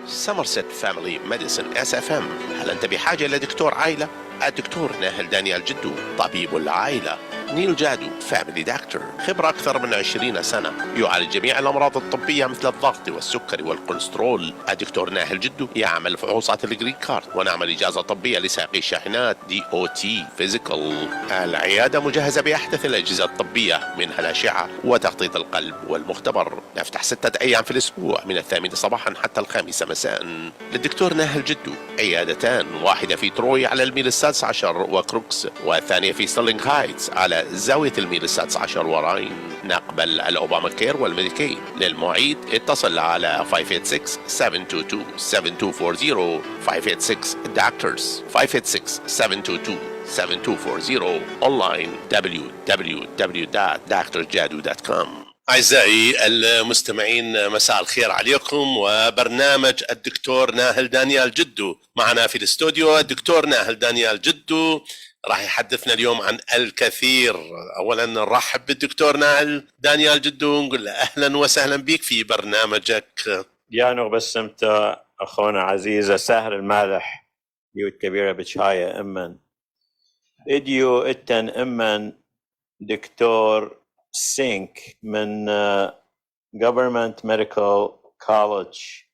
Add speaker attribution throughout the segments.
Speaker 1: سمرست فاميلي ميديسن SFM. هل أنت بحاجة إلى دكتور عائلة؟ الدكتور ناهل دانيال جدو، طبيب العائلة. نيل جادو فاميلي دكتور، خبرة أكثر من 20 سنة، يعالج جميع الأمراض الطبية مثل الضغط والسكري والكوليسترول. الدكتور ناهل جدو يعمل فحوصات الجرين كارد، ونعمل إجازة طبية لسائقي الشاحنات DOT فيزيكال. العيادة مجهزة بأحدث الأجهزة الطبية منها الأشعة وتخطيط القلب والمختبر. نفتح 6 أيام في الأسبوع من 8 صباحا حتى 5 مساء. للدكتور ناهل جدو عيادتان، واحدة في تروي على الميل 16 وكروكس، والثانية في ستيرلينغ هايتس على زاوية الميل 16 وراين. نقبل الأوباما كير والميديكيد. للمواعيد اتصل على 586-722-7240 586 Doctors 586-722-7240 online www.drjadu.com. أعزائي المستمعين، مساء الخير عليكم، وبرنامج الدكتور ناهل دانيال جدو. معنا في الاستوديو الدكتور ناهل دانيال جدو، راح يحدثنا اليوم عن الكثير. أولا نرحب بالدكتور ناهل دانيال جدو، نقول له أهلا وسهلا بك في برنامجك.
Speaker 2: يانو بس أنت أخونا عزيزة سهر المالح بيوت كبيرة بشاية أمن إديو إتن أمن دكتور سينك من Government Medical College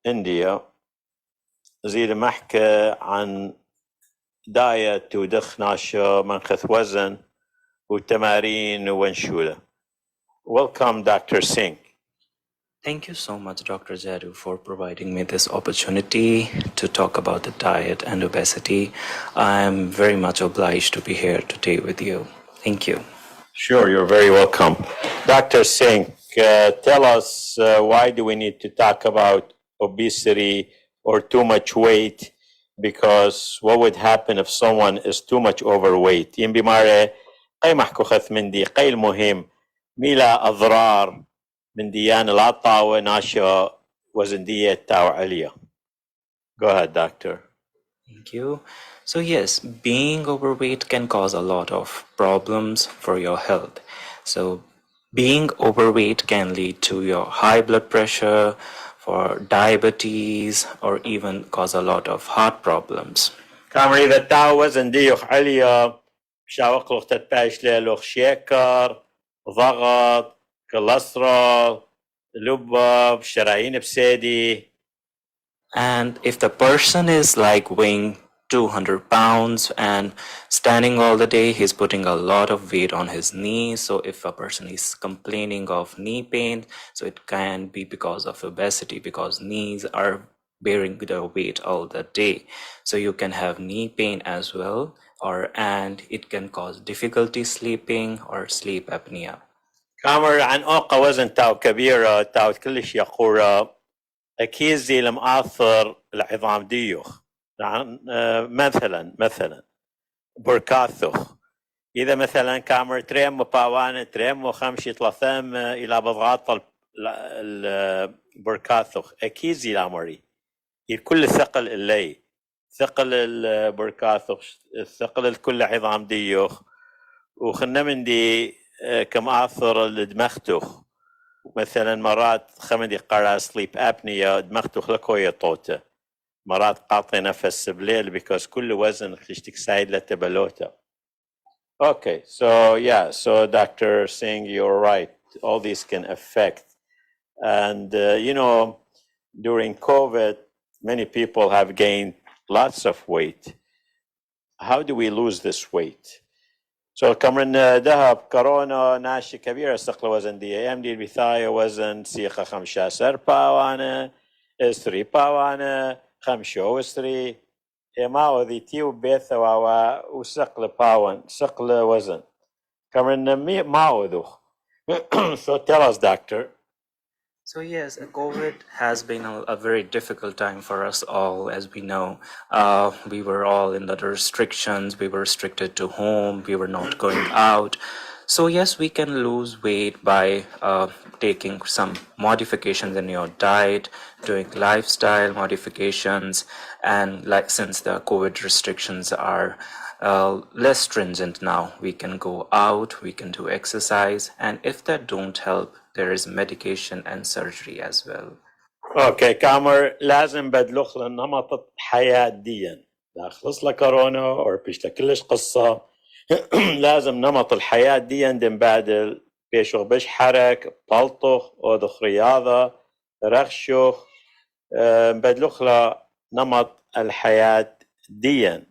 Speaker 2: India. زيد محكى عن دايت ودخ ناشا منخث وزن وتمارين وانشولة. Welcome Dr. Singh.
Speaker 3: Thank you so much, Dr. Jadu, for providing me this opportunity to talk about the diet and obesity. I'm very much obliged to be here today with you. Thank you.
Speaker 2: Sure, you're very welcome. Dr. Singh, tell us why do we need to talk about obesity or too much weight? Because what would happen if someone is too much overweight? يم بمارة قي محكو خث من دي قي المهم ميلا أضرار من ديان العطاوة ناشا وزن دية تاو عليا. Go ahead, doctor.
Speaker 3: Thank you. So yes, being overweight can cause a lot of problems for your health. So being overweight can lead to your high blood pressure, for diabetes, or even cause a lot of heart problems.
Speaker 2: كامر إذا تاو وزن ديوخ عليا شاوق لغ تتباش لغ شيكر ضغط كوليسترول لبب شرايين بسادي.
Speaker 3: And if the person is like weighing 200 pounds and standing all the day, he's putting a lot of weight on his knees. So if a person is complaining of knee pain, so it can be because of obesity, because knees are bearing the weight all the day. So you can have knee pain as well, and it can cause difficulty sleeping or sleep apnea.
Speaker 2: كامر عن أوقع وزن تاو كبيرة تاو كلش يقورة أكيد زي المآثر العظام ديوخ. مثلا بركاثخ إذا مثلا كامر تريم وباوان تريم وخمشي ثلاثام إلى بضغاط البركاثخ أكيد زي الأمري الكل ثقل اللي ثقل البركاثخ الثقل الكل عظام ديوخ وخلنا من دي كم آثر الدمختخ مثلا مرات خمدي قرا سليب أبنيا دمختخ لكوية طوته مرات قاطع نفس بليل because كل وزن خشتك سايد لتبلوته. Okay, so Dr. Singh, you're right. All these can affect. And during COVID, many people have gained lots of weight. How do we lose this weight? So كمان ذهب كورونا ناشي كبيرة استقل وزن دي ايام دي البثاية وزن سيخة 15 باوانا استري باوانا 5 ما وذي تيو بيث وسقل باون سقل وزن كمان ما وذو. So tell us, doctor.
Speaker 3: So yes, COVID has been a very difficult time for us all, as we know. We were all in the restrictions, we were restricted to home, we were not going out. So yes, we can lose weight by taking some modifications in your diet, doing lifestyle modifications, and like since the COVID restrictions are less stringent now. We can go out, we can do exercise, and if that don't help, there is medication and surgery as well.
Speaker 2: اوكي كامر لازم بدلخ نمط الحياة ديا لا خلص لك كورونا او بيش كلش قصة لازم نمط الحياة ديا نبادل بيشغ بش حرك بلطخ اودخ رياضة رخشخ بدلخ نمط الحياة ديا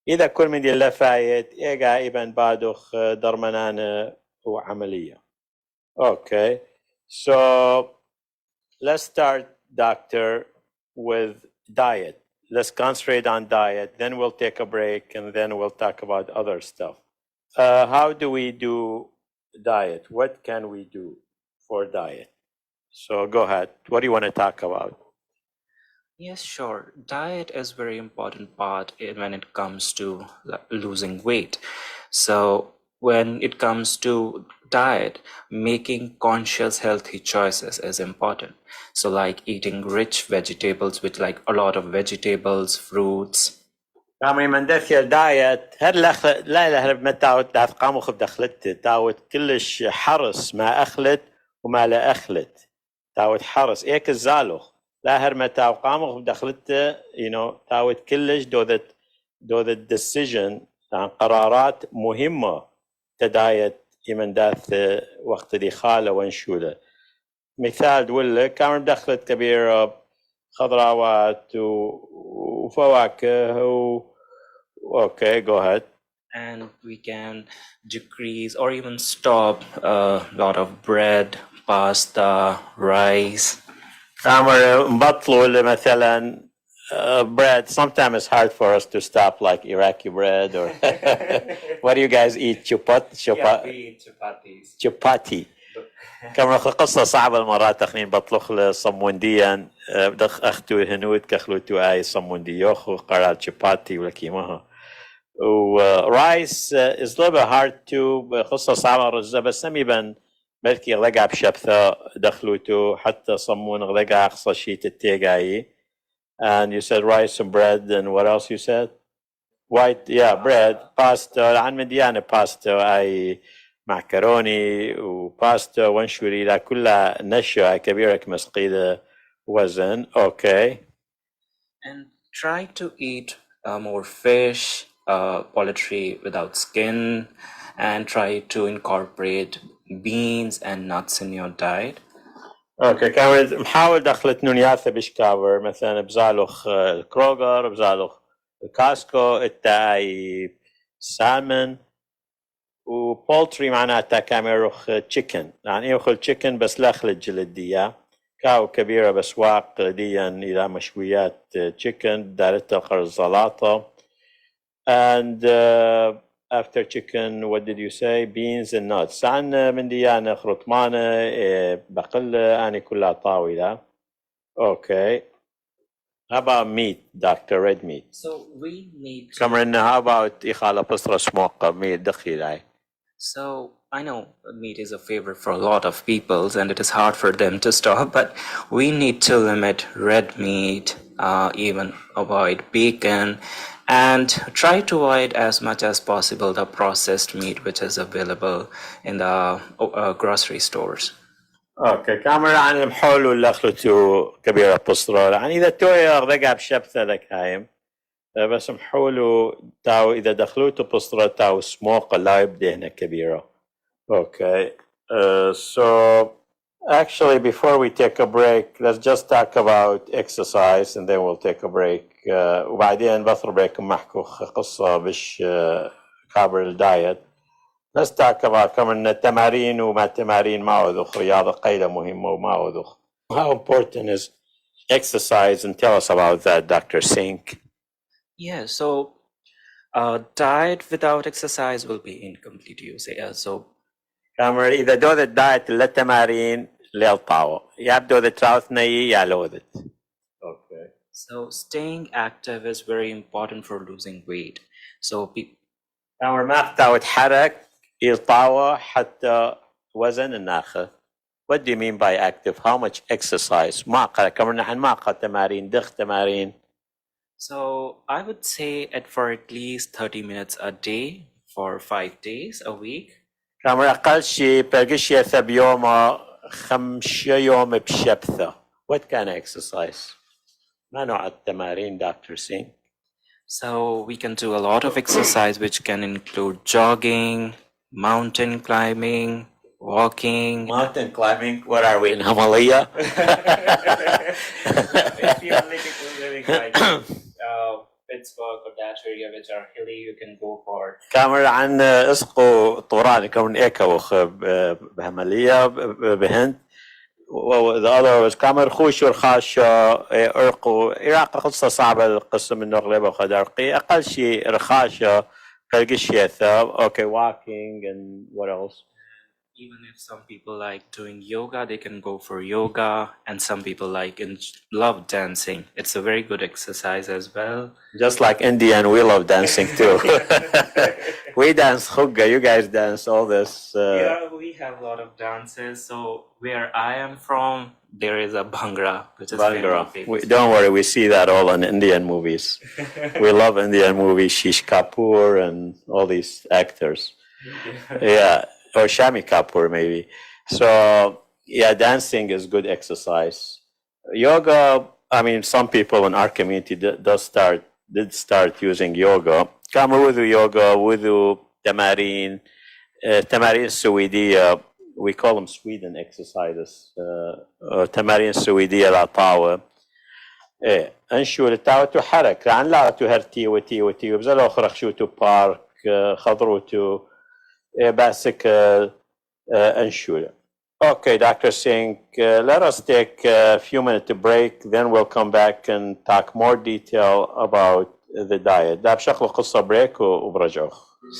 Speaker 2: إذا كل من دي فايت إيجا إبن بادخ درمنان وعملية. Okay, so let's start, doctor, with diet. Let's concentrate on diet, then we'll take a break, and then we'll talk about other stuff. How do we do diet? What can we do for diet? So go ahead. What do you want to talk about?
Speaker 3: Yes, sure. Diet is very important part when it comes to losing weight. So when it comes to diet, making conscious healthy choices is important. So like eating rich vegetables with like a lot of vegetables, fruits.
Speaker 2: عمري من دثير دايت لا متى داث قاموا خب دخلت تاوت كلش حرس ما أخلت وما لا أخلت تاوت حرس إيك الزالوخ لا هرمتا وقاموا خب دخلت تاوت كلش دو ذا decision عن قرارات مهمة تدايت يمن داث وقت دي خالة وانشولة مثال دولة كامل دخلت كبيرة خضروات وفواكه Okay, go ahead.
Speaker 3: And we can decrease or even stop a lot of bread, pasta, rice.
Speaker 2: مثلا bread. Sometimes it's hard for us to stop like Iraqi bread or what do you guys eat?
Speaker 3: Yeah, we eat chapatis.
Speaker 2: Chapati. كمان قصة صعبة المرات تخنين بطلخ صمونديا بدخ أختو هنود كخلوتو آي صمونديوخو قرال شباتي ولا كيماها ورايس is a little bit hard to قصة صعبة رجزة بس نميبن بلكي غلقا بشبثة دخلوتو حتى صمون غلقا أقصى شيء تتيقاي and you said rice and bread and what else you said? White, yeah, bread, pasta عن مديانة pasta أي معكروني وباستا وانشوري لا كلها نشوة كبيرة كمسقيدة وزن. Okay.
Speaker 3: And try to eat more fish, poultry without skin, and try to incorporate beans and nuts in your diet.
Speaker 2: Okay, كامل محاول دخلت نونياثة بشكاور مثلا بزالوخ الكروغر بزالوخ الكاسكو التاي سالمون وبولتري معناتها كاميروخ تشيكن يعني ياخذ تشيكن بس لا خلت جلدية كاو كبيرة بسواق ديا إلى مشويات تشيكن دارتها خرزلاطة and after chicken what did you say beans and nuts عن من ديانا خرطمانة بقلة أنا كلها طاولة. Okay, how about meat, doctor? Red meat.
Speaker 3: So we need
Speaker 2: Cameron, how about إخالة بصرة سموقة meat دخيلة?
Speaker 3: So I know meat is a favorite for a lot of people and it is hard for them to stop, but we need to limit red meat, even avoid bacon, and try to avoid as much as possible the processed meat which is available in the grocery stores.
Speaker 2: اوكي كاميرا عن المحول ولا اخلتو كبيرة بصرة يعني اذا توي رقع بشبثة لك هايم بس محولو تاو اذا دخلوتو بصرة تاو سموق لا يبدي هنا كبيرة. Okay, so actually before we take a break let's just talk about exercise and then we'll take a break وبعدين بطر بريك محكو قصة بش كابر الدايت. Let's talk about كمان التمارين وما التمارين ما أوذخ رياضة قيلة مهمة وما أوذخ. How important is exercise and tell us about that, Dr. Sink.
Speaker 3: Yeah, so diet without exercise will be incomplete, you say. So
Speaker 2: كامر إذا دو ذا diet للتمارين للطاوة يبدو ذا تراوثني يالوذت. Okay.
Speaker 3: So staying active is very important for losing weight. So
Speaker 2: كامر ما أختاو تحرك الطاوة حتى وزن الناخة. What do you mean by active? How much exercise? ما قال كمان نحن ما قال تمارين دخ تمارين.
Speaker 3: So I would say for at least 30 minutes a day for 5 days a week.
Speaker 2: كامر أقل شيء بلقشية بيوم 5 يوم بشبثة. What kind of exercise? ما نوع التمارين Dr. Singh?
Speaker 3: So we can do a lot of exercise which can include jogging, mountain climbing, walking.
Speaker 2: Mountain climbing? What are we in Himalaya?
Speaker 3: If you're living like Pittsburgh or that area which are hilly, you can go for.
Speaker 2: كامر عن اسقو طوران كون ايكا وخ بهملية بهند. The other was كامر خوش ورخاش ارقو عراق قصة صعبة القصة من نغلبة وخدرقي أقل شيء رخاشة كالقشيثة. Okay, walking and what else?
Speaker 3: Even if some people like doing yoga, they can go for yoga, and some people love dancing. It's a very good exercise as well.
Speaker 2: Just like Indian, we love dancing too. We dance hugga, you guys dance all this.
Speaker 3: Yeah, we have a lot of dances. So where I am from, there is a Bhangra, which is
Speaker 2: Bhangra.
Speaker 3: very famous.
Speaker 2: Don't worry, we see that all in Indian movies. We love Indian movies, Shish Kapoor and all these actors. Yeah. Or Shami Kapoor maybe. So yeah, dancing is good exercise. Yoga, I mean, some people in our community did start using yoga. Kama wudu yoga, wudu tamarin, tamarin Suwidiya, we call them Sweden exercises. تمارين سويدية العطاوة. انشو للتاوة تحرك عن لا تهرتي وتي وبزلو خرخشو تو بارك خضرو تو basic ensure. Okay, Dr. Singh, let us take a few minutes break, then we'll come back and talk more detail about the diet. ده بشكل قصة بريك وبرجعه.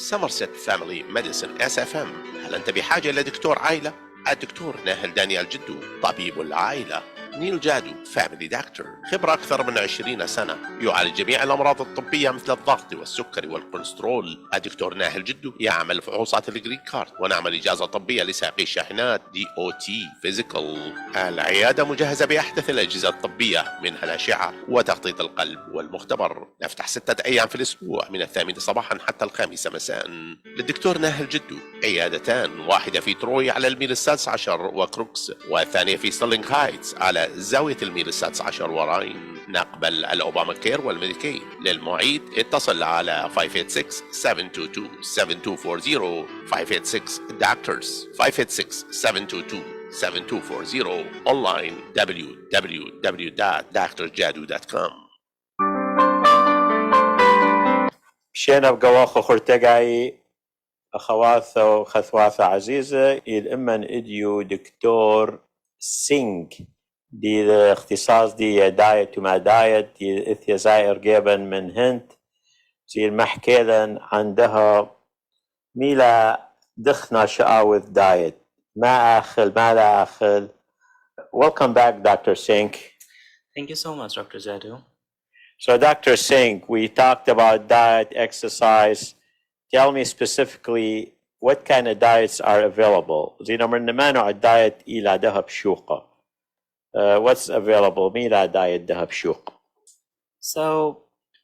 Speaker 1: سمرست فاميلي ميديسن SFM. هل أنت بحاجة إلى دكتور عائلة؟ الدكتور ناهل دانيال جدو طبيب العائلة. نيل جادو فاميلي دكتور، خبرة أكثر من 20 سنة، يعالج جميع الأمراض الطبية مثل الضغط والسكري والكوليسترول. الدكتور ناهل جدو يعمل فحوصات الجرين كارد، ونعمل إجازة طبية لسائقي الشاحنات DOT فيزيكال. العيادة مجهزة بأحدث الأجهزة الطبية منها الأشعة وتخطيط القلب والمختبر. نفتح 6 أيام في الأسبوع من 8 صباحا حتى 5 مساء. للدكتور ناهل جدو عيادتان، واحدة في تروي على الميل 16 وكروكس، والثانية في ستيرلينغ هايتس على زاوية الميل 16 وراين. نقبل الأوباما كير والميديكيد. للمعيد اتصل على 586-722-7240 586-DOCTORS 586-722-7240 online www.drjadu.com.
Speaker 2: مشينا بقواخو خرتقعي أخواثة وخثواثة عزيزة الإمن إديو دكتور سينغ دي الاختصاص دي دايت وما دايت دي إثيا زائر جيبا من هند زي المحكيلا عندها ميلا دخنا شقاوة دايت ما أخل ما لا أخل. Welcome back, Dr. Singh.
Speaker 3: Thank you so much, Dr. Jadu.
Speaker 2: So, Dr. Singh, we talked about diet, exercise. Tell me specifically what kind of diets are available. زي نمرنا ما نوع الدايت إلى دهب شوقة. What's available? ميلا دايت دهب شوق.
Speaker 3: So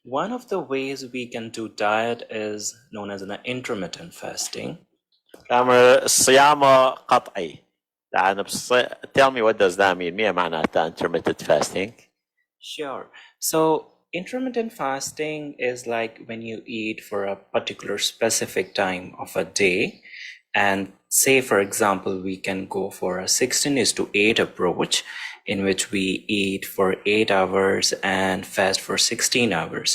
Speaker 3: one of the ways we can do diet is known as an intermittent fasting.
Speaker 2: كامر الصيام قطعي. Tell me what does that mean? مية معناتها intermittent fasting.
Speaker 3: Sure. So intermittent fasting is like when you eat for a particular specific time of a day, and say for example we can go for a 16:8 approach in which we eat for 8 hours and fast for 16 hours.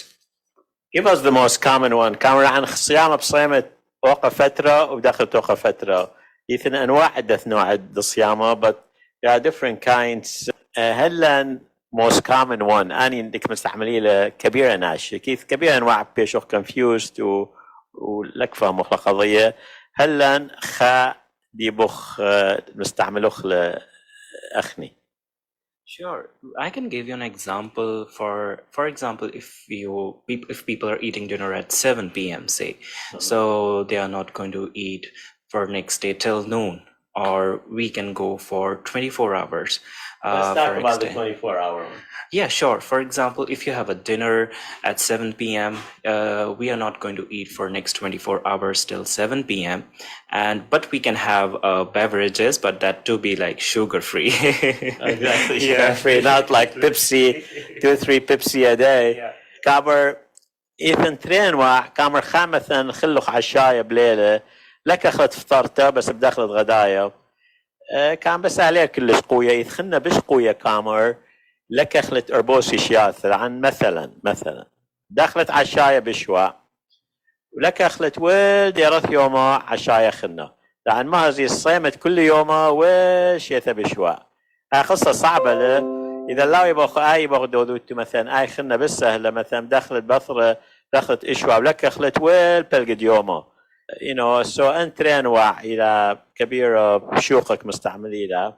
Speaker 2: Give us the most common one. كامر عن الصيام بصيمة توقف فترة وبداخل توقف فترة. يثن أنواع عدة نوع الصيامة but there are different kinds. هلا most common one أني عندك مستعملية لكبيرة ناش كيف كبيرة أنواع بيشوخ confused ولكفة مخلقة قضية. هلا خا دي بخ مستعملوخ لأخني.
Speaker 3: Sure, I can give you an example. For example, if people are eating dinner at 7 p.m. say, so they are not going to eat for next day till noon. or we can go for 24 hours.
Speaker 2: Let's talk
Speaker 3: for
Speaker 2: about the
Speaker 3: extent.
Speaker 2: 24-hour one.
Speaker 3: Yeah, sure. For example, if you have a dinner at 7 p.m., we are not going to eat for next 24 hours till 7 p.m. But we can have beverages, but that to be like sugar-free.
Speaker 2: Exactly,
Speaker 3: Yeah.
Speaker 2: sugar-free, not like Pepsi, 2-3 Pepsi a day.
Speaker 3: Yeah.
Speaker 2: كابر اثنتين واع كامر خامثا خلخ عشاية بليلة لك أخذت فطرته بس بدخلت غداية كان بس عليه كلش قوية يدخلنا بش قوية كامر لك أخلت أربوسي شياث عن مثلا دخلت عشاية بشواء ولك أخلت ولد يرث يومه عشاية خلنا لأن ما هذه الصيمت كل يومه وش يث بشواء قصة صعبة له إذا لا يبغى دودوت مثلا خلنا بالسهلة مثلا دخلت بثرة دخلت إشواء ولك أخلت ويل بلقد يومه سو أنتري أنواع إلى كبيرة بشوقك مستعملينها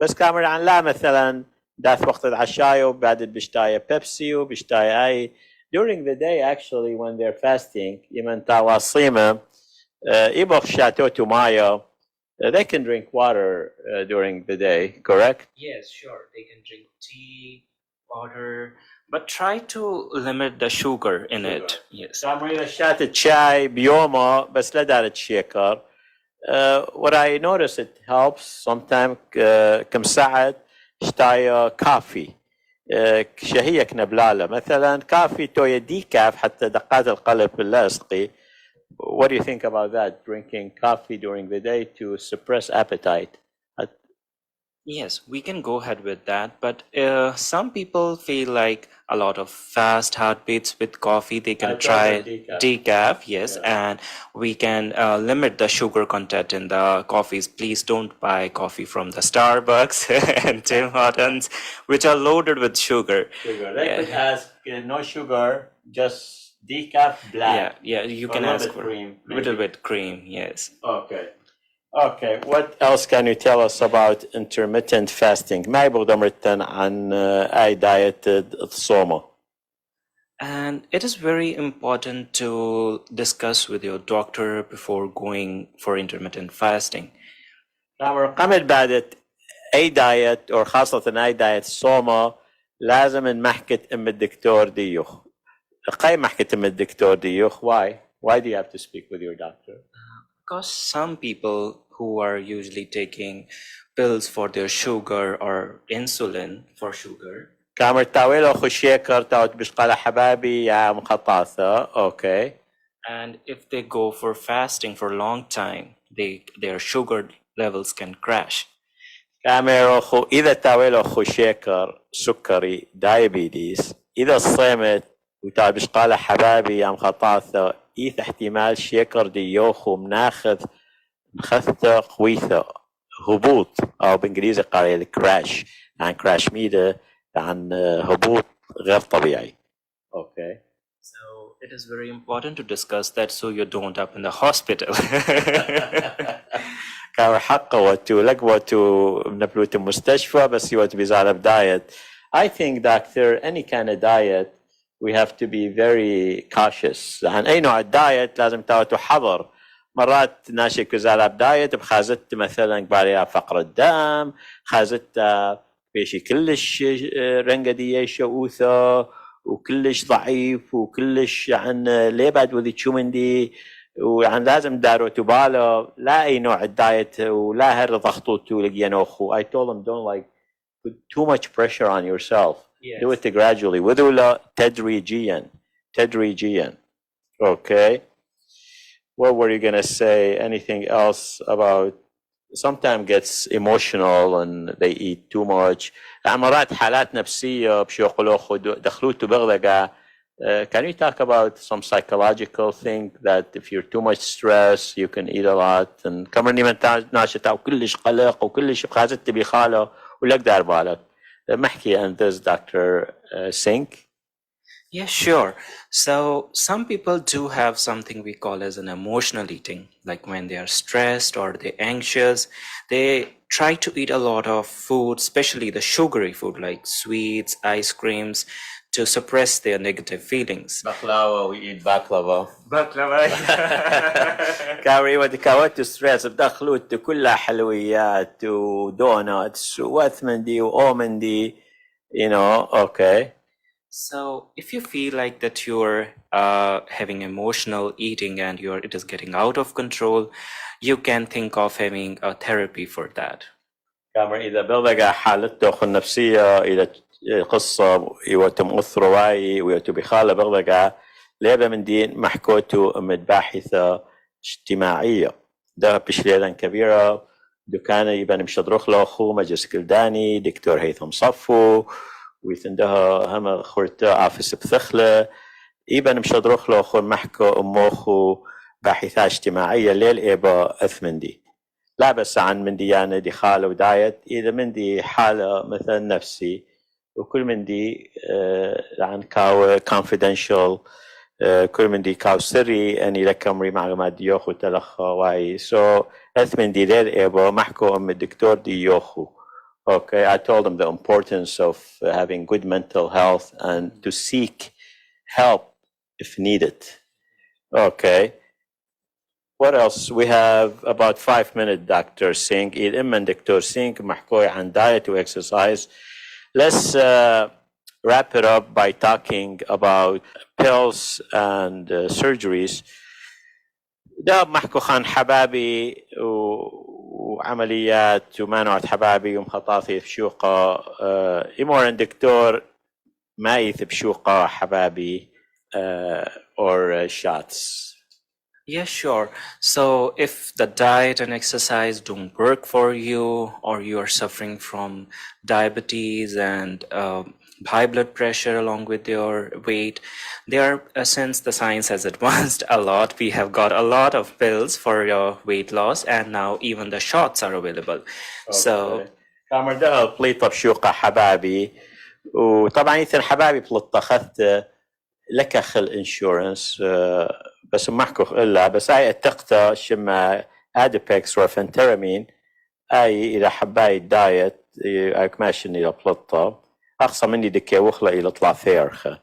Speaker 2: بس كامل عن لا مثلا داث وقت العشاية وبعد بشتاية بيبسي وبشتاية أي during the day actually when they're fasting يمن تواصيمة يبغى شاتوتو مايو they can drink water during the day, correct?
Speaker 3: Yes, sure. They can drink tea, water, but try to limit the sugar in it. Yes.
Speaker 2: إذا شاتت شاي بيومه بس لا دارت شيكر. What I notice it helps sometimes كم ساعة شتاي كافي. شهية كنبلالة مثلا كافي توي ديكاف حتى دقات القلب اللاصقي. What do you think about that? Drinking coffee during the day to suppress appetite?
Speaker 3: Yes, we can go ahead with that. But some people feel like a lot of fast heartbeats with coffee. They can try decaf, yes, and we can limit the sugar content in the coffees. Please don't buy coffee from the Starbucks and Tim Hortons, which are loaded with sugar.
Speaker 2: They could ask no sugar, just decaf black.
Speaker 3: Yeah, you can ask for a little bit cream, yes.
Speaker 2: Okay, what else can you tell us about intermittent fasting? ما يبغى مرتين عن أي diet تصومه.
Speaker 3: And it is very important to discuss with your doctor before going for intermittent fasting.
Speaker 2: قمت بعد أي diet أو خاصة أي diet صومه لازم نمحكة الدكتور ديوخ. قاي محكة الدكتور ديوخ. Why do you have to speak with your doctor?
Speaker 3: Because some people who are usually taking pills for their sugar or insulin for sugar.
Speaker 2: كامر تاويلو خشيكر تاوت بشقالة حبابي يا مخطاثة. Okay.
Speaker 3: And if they go for fasting for a long time, their sugar levels can crash.
Speaker 2: كامر إذا تاويلو خشيكر سكري diabetes إذا صيمت وتاوت بشقالة حبابي يا مخطاثة إذا احتمال شيكر ديوخو مناخذ مخثة قويثة هبوط أو بإنجليزي قال كراش عن كراش ميدا عن هبوط غير طبيعي. Okay.
Speaker 3: So it is very important to discuss that so you don't up in the hospital.
Speaker 2: كان حقه وتو لقوة بنبلوت المستشفى بس يوت بيزعل diet. I think doctor any kind of diet we have to be very cautious. عن أي نوع الدايت لازم تاوتو حذر. مرات ناشي كزالاب دايت بخازت مثلا قباليها فقر الدم خازت بيشي كلش رنقدية شؤوثة وكلش ضعيف وكلش عن ليباد وذي تشومندي وعن لازم دارو تباله لا أي نوع الدايت ولا هر ضغطوتو لقيانوخو. I told them don't like put too much pressure on yourself. Yes. Do it gradually. وذولا تدريجيا. Okay. What were you going to say? Anything else about sometimes gets emotional and they eat too much. مرات حالات نفسية بشوقلوخ دخلوتو بغلقة. Can you talk about some psychological thing that if you're too much stress you can eat a lot and كمرني من ناشطة وكلش قلق وكلش بخازت بخاله ولك دار بالك. محكي عن this Dr. Singh.
Speaker 3: Yeah, sure. So some people do have something we call as an emotional eating, like when they are stressed or they're anxious, they try to eat a lot of food, especially the sugary food like sweets, ice creams. to suppress their negative feelings.
Speaker 2: Baklava, we eat baklava.
Speaker 3: Baklava.
Speaker 2: كاري ودكاوات ستريس بدخلوت كلها حلويات ودوناتس وأثمندي وأومندي, you know, okay.
Speaker 3: So if you feel like that you're having emotional eating and it is getting out of control, you can think of having a therapy for that.
Speaker 2: كامر إذا بلغ حالته النفسية إذا قصة يوتم أثر واي ويوتم بخالة بلغ لعبة من دين محكوته من باحثة اجتماعية ده بشليلا كبيرة دكان يبان مشدروخ له مجلس كلداني دكتور هيثم صفو ويثندها هم خورتا عافس بثخلة يبان مشدروخ له محكو أموخو باحثة اجتماعية ليل إيبا أثمندي لا بس عن من ديانة دي خالة ودايت إذا من دي حالة مثلا نفسي وكل من دي عن كاو confidential كل من دي كاو سري أني لكمري معلومات دي يوخو تلخ واي so أثمن دي ليل إيبا محكو أم الدكتور دي يوخو. Okay, I told them the importance of having good mental health and to seek help if needed. Okay. What else? We have about 5 minutes, Dr. Singh. إما Dr. Singh محكوي عن diet to exercise. Let's wrap it up by talking about pills and surgeries. ده محكو خان حبابي وعمليات ومانوعة حبابي ومخطاطي بشوقة إمور الدكتور ما يثبشوقة حبابي or shots.
Speaker 3: Yeah, sure. So if the diet and exercise don't work for you, or you are suffering from diabetes and high blood pressure along with your weight, since the science has advanced a lot, we have got a lot of pills for your weight loss, and now even the shots are available. Okay. So
Speaker 2: كامر ده بليطة بشوقة حبابي وطبعا يثن حبابي بلطة أخذت لك خل انشورنس بس ما احكو الا بس هاي اتقتا شما ادبكس وفنترامين اي اذا حباي الدايت ايك ماشن الى بلطة اقصى مني دكي وخلا الى طلع ثيرخة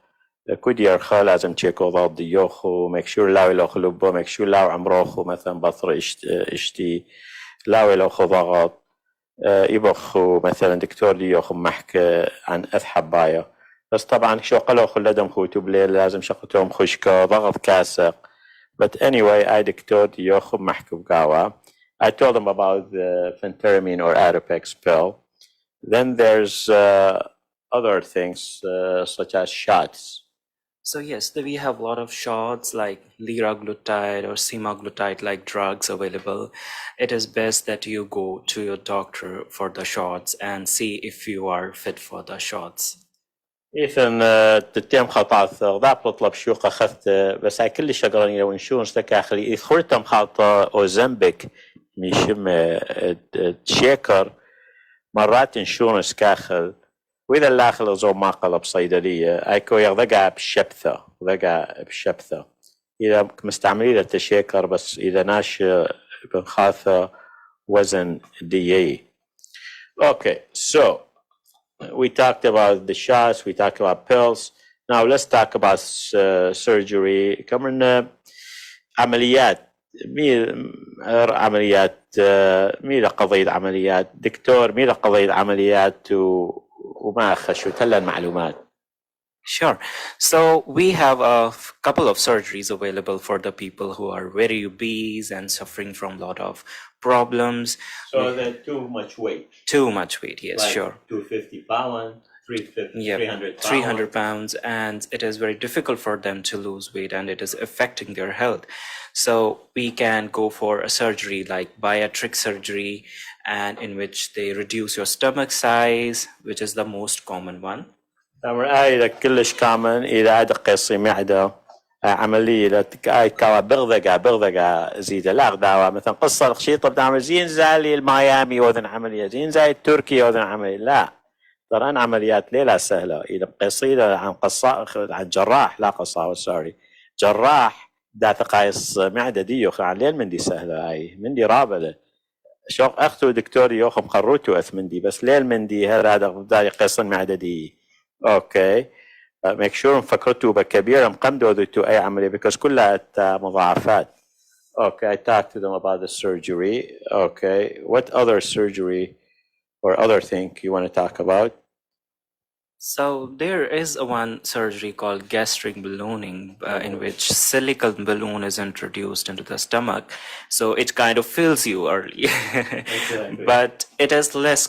Speaker 2: كود يرخى لازم تشيكو ضد يوخو مكشور لاوي لو خلوبو مكشور لاو عمروخو مثلا بطر اشتي لاوي لو خو ضغط يبخو مثلا دكتور لي يوخو محكى عن اثحبايا بس طبعا شو قالوا خلدهم خوتو بليل لازم شقتهم خشكة ضغط كاسق. But anyway, I دكتور يوخو محكو بقاوة. I told them about the phentermine or Adipex pill. Then there's other things such as shots.
Speaker 3: So yes, we have a lot of shots like liraglutide or semaglutide like drugs available. It is best that you go to your doctor for the shots and see if you are fit for the shots.
Speaker 2: إذن تتيم خطأت ضعب تطلب شوق أخذت بس هاي كل شغلانية وإنشورنس تكاخلي إذ خورتم خاطة أو زنبك ميشم تشيكر مرات إنشورنس كاخل وإذا الآخر زو ما قلب صيدلية أيكو يغذقها بشبثة إذا مستعملين للتشيكر بس إذا ناش بنخاثة وزن دي. Okay, so we talked about the shots, we talked about pills. Now let's talk about surgery. كمان عمليات مي قضية عمليات دكتور مي قضية عمليات وما خشوا تلا المعلومات.
Speaker 3: Sure. So we have a couple of surgeries available for the people who are very obese and suffering from a lot of problems.
Speaker 2: So they're too much weight.
Speaker 3: Too much weight, yes,
Speaker 2: like
Speaker 3: sure.
Speaker 2: 250 pounds, 350,
Speaker 3: Yep,
Speaker 2: 300 pounds.
Speaker 3: 300 pounds, and it is very difficult for them to lose weight and it is affecting their health. So we can go for a surgery like bariatric surgery, and in which they reduce your stomach size, which is the most common one.
Speaker 2: إذا كلش كامن إذا قصي معدة عملية إذا كوا بغذقة زيدة لا غداوة مثلا قصة الخشيطة بنعمل زين زالي الميامي وذن عملية زين زي التركي وذن عملية لا ترى أنا عمليات ليه لا سهلة إذا قصيدة عن عن جراح لا قصة سوري جراح دا تقايس معدة دي عن ليل من دي سهلة هاي من دي رابلة شوق أختو دكتور يوخم خروتو أث من دي بس ليل من دي هذا داري قيصن معدة دي. Okay, make sure مفكرته بكبيرة مقمدو ذو أي عملية because كلها مضاعفات. Okay, I talked to them about the surgery. Okay, what other surgery or other thing you want to talk about?
Speaker 3: So there is one surgery called gastric ballooning, in which silicone balloon is introduced into the stomach. So it kind of fills you early,
Speaker 2: Exactly.
Speaker 3: but it is less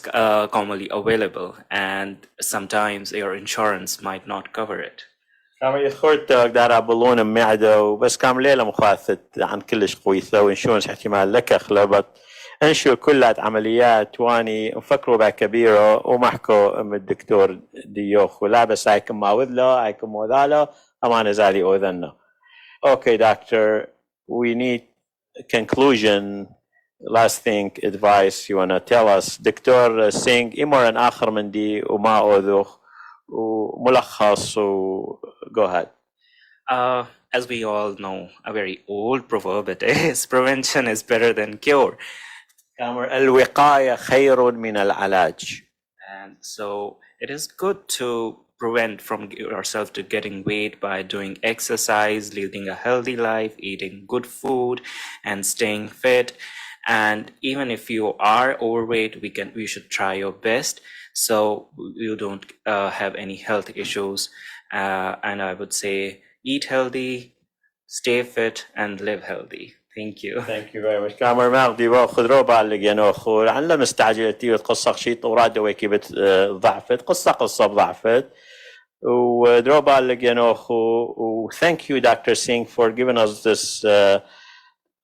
Speaker 3: commonly available, and sometimes your insurance might not cover it.
Speaker 2: عملية خورتك دارها بالون معدة وبس كام ليلة مخاثت عن كلش قويثة وإنشورنس احتمال لك خلبت انشو كلها عمليات واني مفكروا بها كبيرة ومحكو ام الدكتور ديوخ ولا بس هايكم ماوذله هايكم موذاله اما نزالي اوذنا. Okay, doctor, we need conclusion. Last thing, advice you want to tell us. دكتور سينغ إمر آخر من دي وما أوذوخ وملخص و go ahead.
Speaker 3: As we all know, a very old proverb it is, prevention is better than cure.
Speaker 2: الوقاية خير من العلاج.
Speaker 3: And so it is good to prevent from yourself to getting weight by doing exercise, leading a healthy life, eating good food, and staying fit. And even if you are overweight, we should try your best so you don't have any health issues. And I would say eat healthy, stay fit, and live healthy. Thank you.
Speaker 2: Thank you very much. كامر ماغدي باخذ روبا اللي جنوخو عن مستعجلة تي وتقصق شيء طورادة وكيبت ضعفت قصة بضعفت ودروبا اللي جنوخو. Thank you, Dr. Singh, for giving us this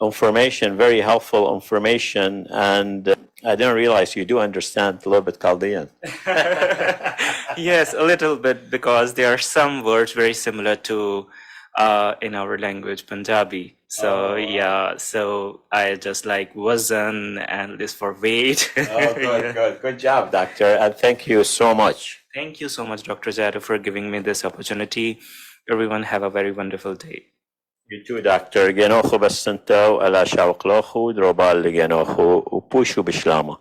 Speaker 2: information, very helpful information, and I didn't realize you do understand a little bit Chaldean.
Speaker 3: Yes, a little bit, because there are some words very similar to in our language, Punjabi. So yeah, so I just like wazn and this for weight.
Speaker 2: Good job, doctor, and thank you so much.
Speaker 3: Thank you so much, Dr. Jadu, for giving me this opportunity. Everyone have a very wonderful day.
Speaker 2: You too, doctor. جنوخو بس انتو الا شاوق لوخو دروبال جنوخو وبوشو بشلامه.